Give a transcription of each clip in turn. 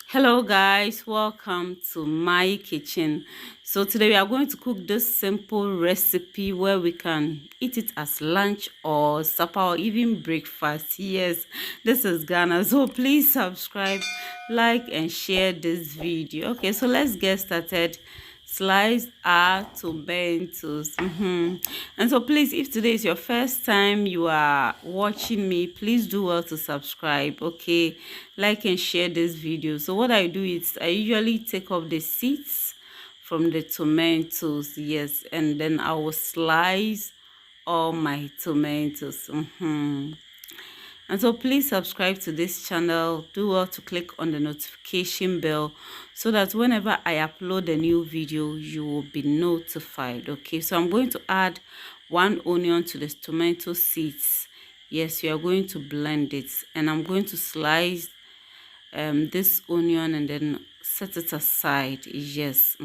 Hello guys, welcome to my kitchen. So today we are going to cook this simple recipe where we can eat it as lunch or supper or even breakfast. Yes, this is Ghana, so please subscribe, like and share this video. Okay, so let's get started. Slice our tomatoes. And so please, if today is your first time you are watching me, please do well to subscribe. Okay, like and share this video. So what I do is I usually take off the seeds from the tomatoes, yes, and then I will slice all my tomatoes. And so please subscribe to this channel. Do well to click on the notification bell so that whenever I upload a new video, you will be notified. Okay, so I'm going to add 1 onion to the tomato seeds. Yes, you are going to blend it, and I'm going to slice this onion and then set it aside. Yes.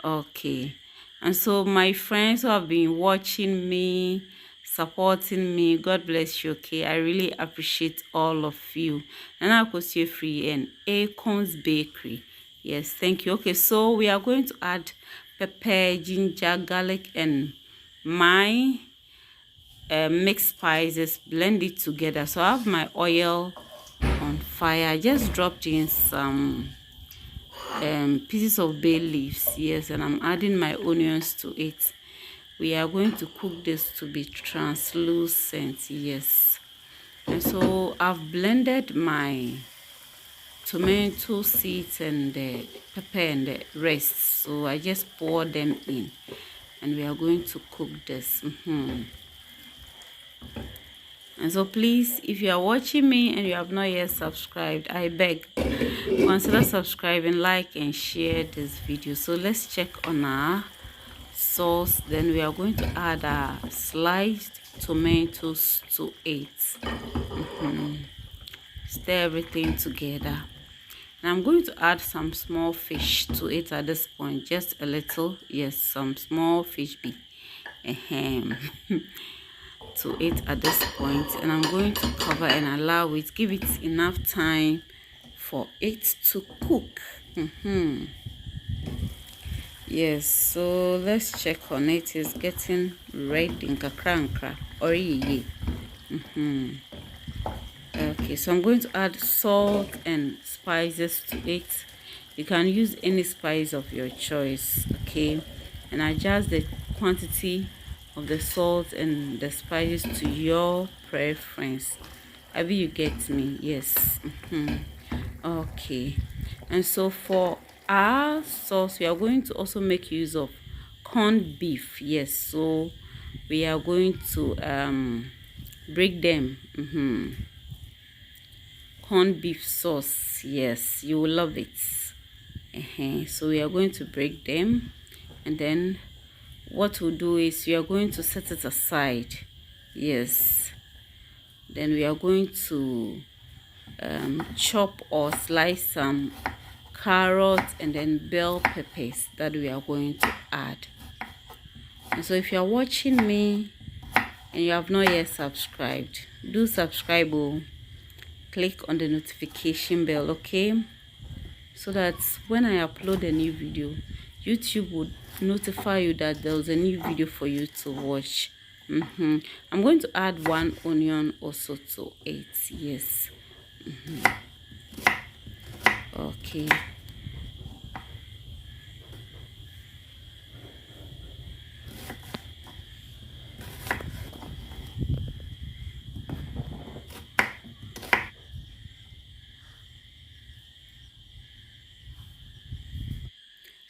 Okay. And so my friends who have been watching me, supporting me, God bless you. Okay, I really appreciate all of you. And I could see free and Acorns Bakery. Yes, thank you. Okay, so we are going to add pepper, ginger, garlic, and my mixed spices. Blend it together. So I have my oil on fire. I just dropped in some pieces of bay leaves, yes, and I'm adding my onions to it. We are going to cook this to be translucent, yes. And so I've blended my tomato seeds and the pepper and the rest, so I just pour them in and we are going to cook this. And so please, if you are watching me and you have not yet subscribed, I beg, consider subscribing, like and share this video. So let's check on our sauce. Then we are going to add our sliced tomatoes to it. Stir everything together. And I'm going to add some small fish to it at this point, just a little. Yes, some small fish be to it at this point, and I'm going to cover and allow it, give it enough time for it to cook. Yes, so let's check on it. It's getting red in kakra or ye. Okay, so I'm going to add salt and spices to it. You can use any spice of your choice, okay, and adjust the quantity of the salt and the spices to your preference. Have you get me? Yes. Okay, and so for our sauce we are going to also make use of corned beef. Yes, so we are going to break them. Corned beef sauce, yes, you will love it. So we are going to break them, and then what we'll do is we are going to set it aside. Yes, then we are going to chop or slice some carrots and then bell peppers that we are going to add. And so if you are watching me and you have not yet subscribed, do subscribe. Click on the notification bell, okay, so that when I upload a new video, YouTube would notify you that there was a new video for you to watch. I'm going to add 1 onion also to it. Yes. Okay.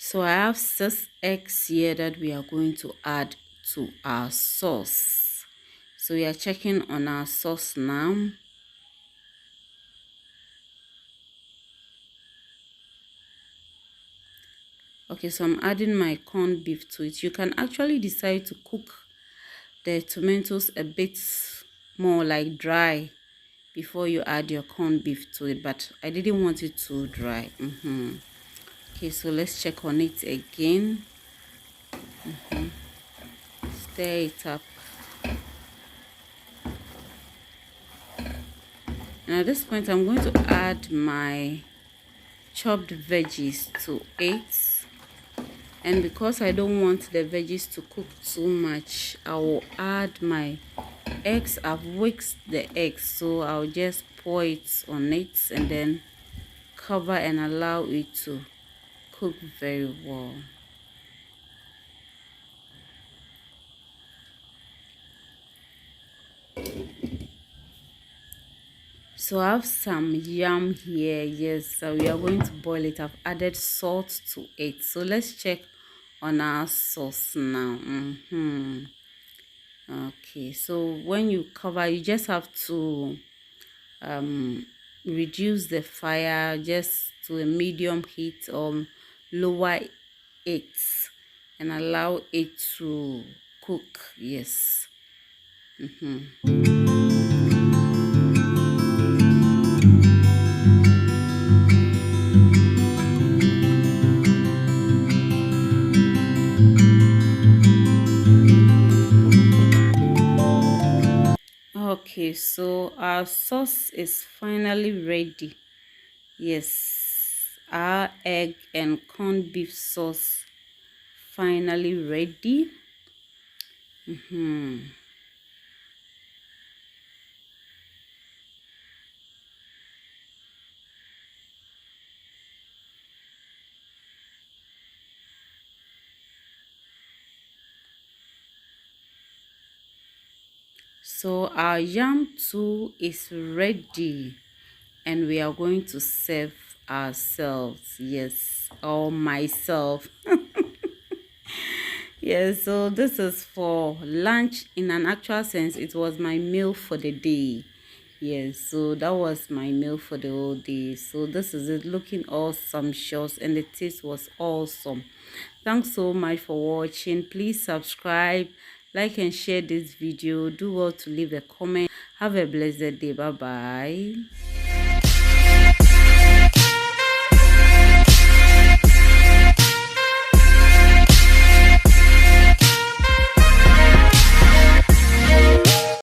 So I have 6 eggs here that we are going to add to our sauce. So we are checking on our sauce now. Okay, so I'm adding my corned beef to it. You can actually decide to cook the tomatoes a bit more like dry before you add your corned beef to it, but I didn't want it too dry. Okay, so let's check on it again. Stir it up. And at this point, I'm going to add my chopped veggies to it. And because I don't want the veggies to cook too much, I will add my eggs. I've whisked the eggs, so I'll just pour it on it and then cover and allow it to cook very well. So I have some yam here. Yes, so we are going to boil it. I've added salt to it. So let's check on our sauce now. Okay, so when you cover, you just have to reduce the fire just to a medium heat, or lower it and allow it to cook. Yes. Okay, so our sauce is finally ready. Yes, our egg and corned beef sauce finally ready. So our yam too is ready, and we are going to serve ourselves. Yes, or myself. Yes, so this is for lunch. In an actual sense, it was my meal for the day. Yes, so that was my meal for the whole day. So this is it, looking awesome, sumptuous, and the taste was awesome. Thanks so much for watching. Please subscribe, like, and share this video. Do well to leave a comment. Have a blessed day. Bye bye.